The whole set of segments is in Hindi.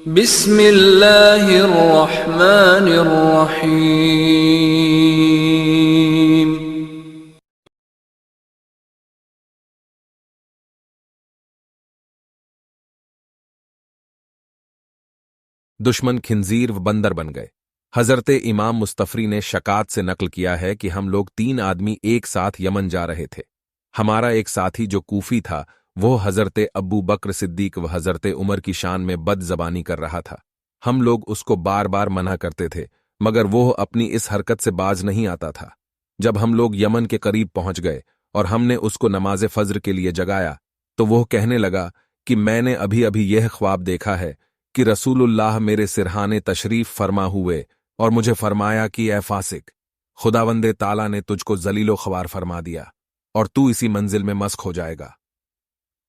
बिस्मिल्लाहिर्रहमानिर्रहीम। दुश्मन खिंजीर व बंदर बन गए। हजरत इमाम मुस्तफरी ने शकात से नकल किया है कि हम लोग 3 आदमी एक साथ यमन जा रहे थे। हमारा एक साथी जो कूफी था वो हजरत अब्बू बकर सिद्दीक व हजरत उमर की शान में बदजबानी कर रहा था। हम लोग उसको बार बार मना करते थे मगर वो अपनी इस हरकत से बाज नहीं आता था। जब हम लोग यमन के करीब पहुंच गए और हमने उसको नमाज फज्र के लिए जगाया तो वह कहने लगा कि मैंने अभी अभी यह ख्वाब देखा है कि रसूलुल्लाह मेरे सिरहाने तशरीफ फरमा हुए और मुझे फरमाया कि ए फासिक, खुदावंदे ताला ने तुझको जलीलो ख्वार फरमा दिया और तू इसी मंजिल में मस्क हो जाएगा।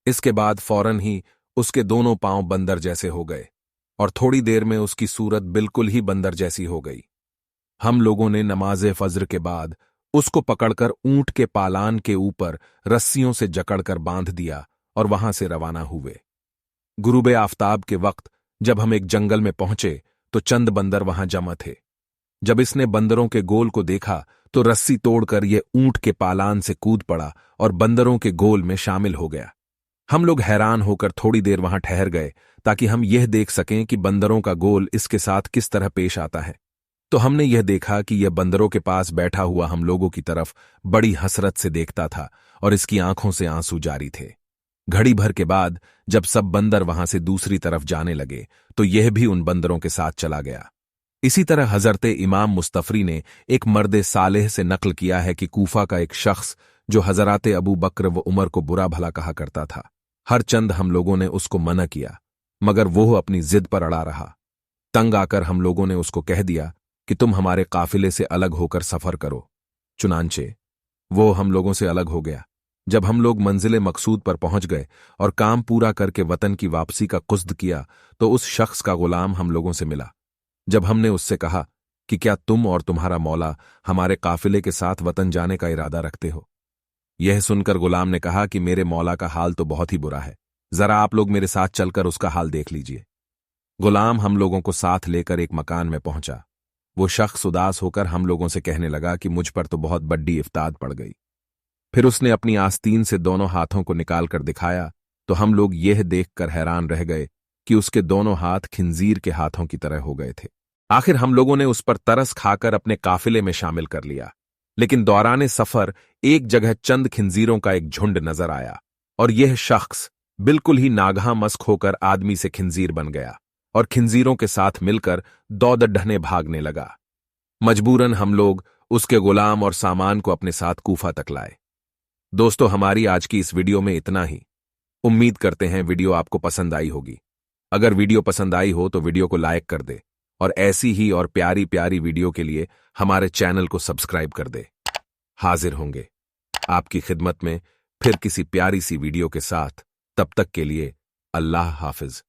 इसके बाद फौरन ही उसके दोनों पांव बंदर जैसे हो गए और थोड़ी देर में उसकी सूरत बिल्कुल ही बंदर जैसी हो गई। हम लोगों ने नमाज फज्र के बाद उसको पकड़कर ऊंट के पालान के ऊपर रस्सियों से जकड़कर बांध दिया और वहां से रवाना हुए। गुरूबे आफताब के वक्त जब हम एक जंगल में पहुंचे तो चंद बंदर वहां जमा थे। जब इसने बंदरों के गोल को देखा तो रस्सी तोड़कर यह ऊंट के पालान से कूद पड़ा और बंदरों के गोल में शामिल हो गया। हम लोग हैरान होकर थोड़ी देर वहां ठहर गए ताकि हम यह देख सकें कि बंदरों का गोल इसके साथ किस तरह पेश आता है। तो हमने यह देखा कि यह बंदरों के पास बैठा हुआ हम लोगों की तरफ बड़ी हसरत से देखता था और इसकी आंखों से आंसू जारी थे। घड़ी भर के बाद जब सब बंदर वहां से दूसरी तरफ जाने लगे तो यह भी उन बंदरों के साथ चला गया। इसी तरह हजरत इमाम मुस्तफरी ने एक मर्दे सालेह से नकल किया है कि कूफा का एक शख्स जो हजरात अबू बकर व उमर को बुरा भला कहा करता था, हर चंद हम लोगों ने उसको मना किया मगर वो अपनी जिद पर अड़ा रहा। तंग आकर हम लोगों ने उसको कह दिया कि तुम हमारे काफिले से अलग होकर सफर करो। चुनांचे वो हम लोगों से अलग हो गया। जब हम लोग मंजिले मकसूद पर पहुंच गए और काम पूरा करके वतन की वापसी का कुस्द किया तो उस शख्स का गुलाम हम लोगों से मिला। जब हमने उससे कहा कि क्या तुम और तुम्हारा मौला हमारे काफिले के साथ वतन जाने का इरादा रखते हो, यह सुनकर गुलाम ने कहा कि मेरे मौला का हाल तो बहुत ही बुरा है, जरा आप लोग मेरे साथ चलकर उसका हाल देख लीजिए। गुलाम हम लोगों को साथ लेकर एक मकान में पहुंचा। वो शख्स उदास होकर हम लोगों से कहने लगा कि मुझ पर तो बहुत बड़ी इफ्ताद पड़ गई। फिर उसने अपनी आस्तीन से दोनों हाथों को निकालकर दिखाया तो हम लोग यह देखकर हैरान रह गए कि उसके दोनों हाथ खिंजीर के हाथों की तरह हो गए थे। आखिर हम लोगों ने उस पर तरस खाकर अपने काफिले में शामिल कर लिया, लेकिन दौरान सफर एक जगह चंद खिंजीरों का एक झुंड नजर आया और यह शख्स बिल्कुल ही नागहा मस्क होकर आदमी से खिंजीर बन गया और खिंजीरों के साथ मिलकर दौड़-ढहने भागने लगा। मजबूरन हम लोग उसके गुलाम और सामान को अपने साथ कूफा तक लाए। दोस्तों, हमारी आज की इस वीडियो में इतना ही। उम्मीद करते हैं वीडियो आपको पसंद आई होगी। अगर वीडियो पसंद आई हो तो वीडियो को लाइक कर दे और ऐसी ही और प्यारी प्यारी वीडियो के लिए हमारे चैनल को सब्सक्राइब कर दे। हाजिर होंगे आपकी खिदमत में फिर किसी प्यारी सी वीडियो के साथ। तब तक के लिए अल्लाह हाफिज।